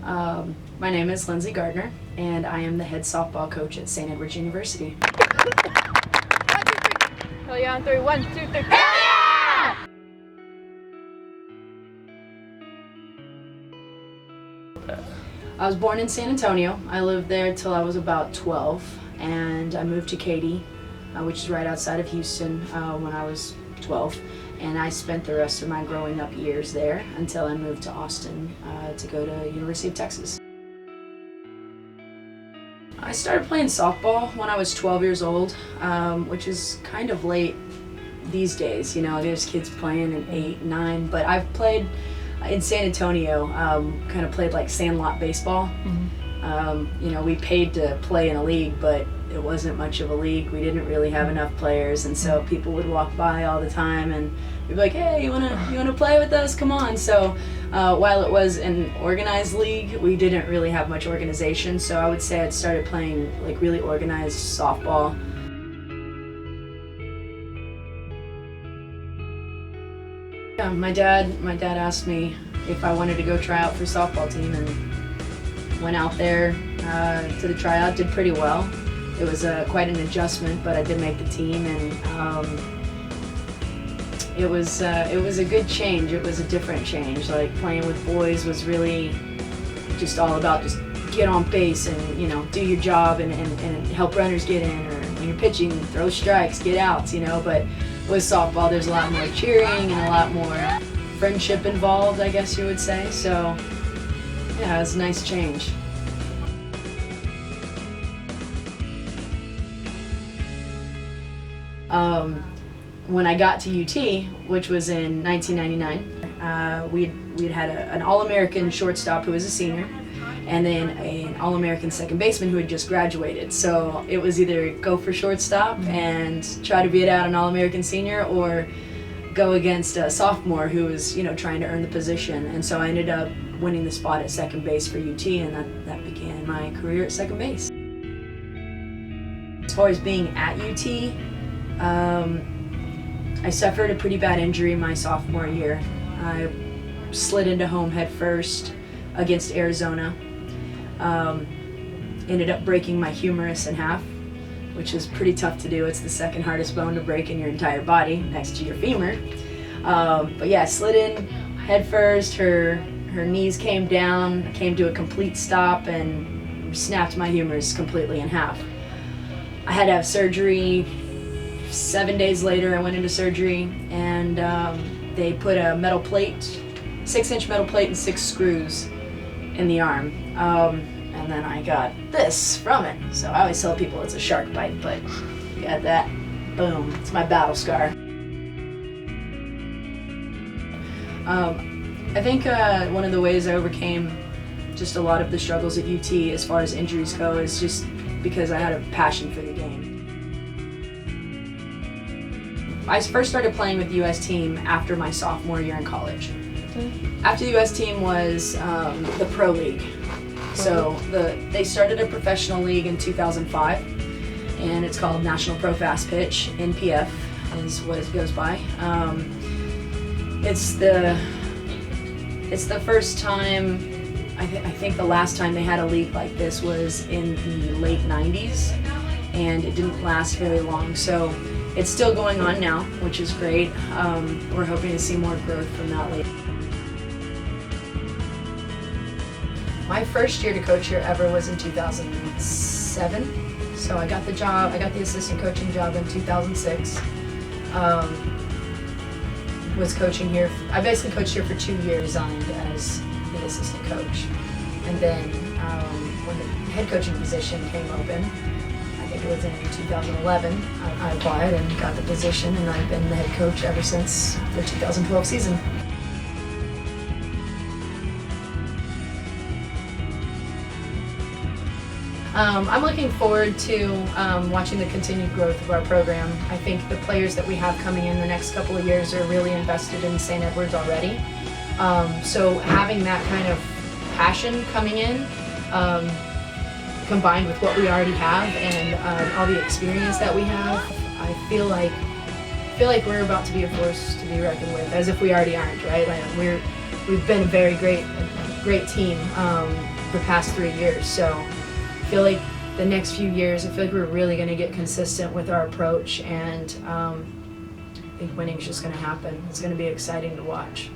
My name is Lindsay Gardner, and I am the head softball coach at St. Edward's University. 1, 2, 3. Hell yeah on 3. 1, 2, 3. I was born in San Antonio. I lived there till I was about 12, and I moved to Katy, which is right outside of Houston, when I was 12. And I spent the rest of my growing up years there until I moved to Austin to go to University of Texas. I started playing softball when I was 12 years old, which is kind of late these days. You know, there's kids playing at 8, 9, but I've played in San Antonio, kind of played like sandlot baseball. You know, we paid to play in a league, but it wasn't much of a league. We didn't really have enough players, and so people would walk by all the time and we'd be like, hey, you wanna play with us? Come on. So while it was an organized league, we didn't really have much organization, so I would say I'd started playing like really organized softball. Yeah, my dad asked me if I wanted to go try out for softball team, and went out there to the tryout. Did pretty well. It was quite an adjustment, but I did make the team, and it was a good change. It was a different change. Like, playing with boys was really just all about just get on base and, you know, do your job and help runners get in, or when you're pitching, throw strikes, get outs, you know. But with softball, there's a lot more cheering and a lot more friendship involved, I guess you would say. So yeah, it was a nice change. When I got to UT, which was in 1999, we'd had an All-American shortstop who was a senior, and then an All-American second baseman who had just graduated. So it was either go for shortstop and try to beat out an All-American senior, or go against a sophomore who was, you know, trying to earn the position. And so I ended up winning the spot at second base for UT, and that began my career at second base. As far as being at UT, I suffered a pretty bad injury my sophomore year. I slid into home head first against Arizona. Ended up breaking my humerus in half, which is pretty tough to do. It's the second hardest bone to break in your entire body, next to your femur. But yeah, slid in head first. Her knees came down, came to a complete stop, and snapped my humerus completely in half. I had to have surgery. 7 days later, I went into surgery, and they put a metal plate, 6-inch metal plate and 6 screws in the arm. And then I got this from it. So I always tell people it's a shark bite, but you got that. Boom. It's my battle scar. I think one of the ways I overcame just a lot of the struggles at UT as far as injuries go is just because I had a passion for the game. I first started playing with the US team after my sophomore year in college. After the US team was the Pro League. So they started a professional league in 2005, and it's called National Pro Fast Pitch, NPF is what it goes by. It's the first time, I think the last time they had a league like this was in the late 90s, and it didn't last very long. So it's still going on now, which is great. We're hoping to see more growth from that league. My first year to coach here ever was in 2007. So I got the assistant coaching job in 2006. Was coaching here, I basically coached here for 2 years, resigned as the assistant coach. And then when the head coaching position came open, I think it was in 2011, I applied and got the position, and I've been the head coach ever since the 2012 season. I'm looking forward to watching the continued growth of our program. I think the players that we have coming in the next couple of years are really invested in St. Edward's already. So having that kind of passion coming in, combined with what we already have and all the experience that we have, I feel like we're about to be a force to be reckoned with, as if we already aren't, right? Like we've been very great great team the past 3 years. So I feel like the next few years, I feel like we're really going to get consistent with our approach, and I think winning is just going to happen. It's going to be exciting to watch.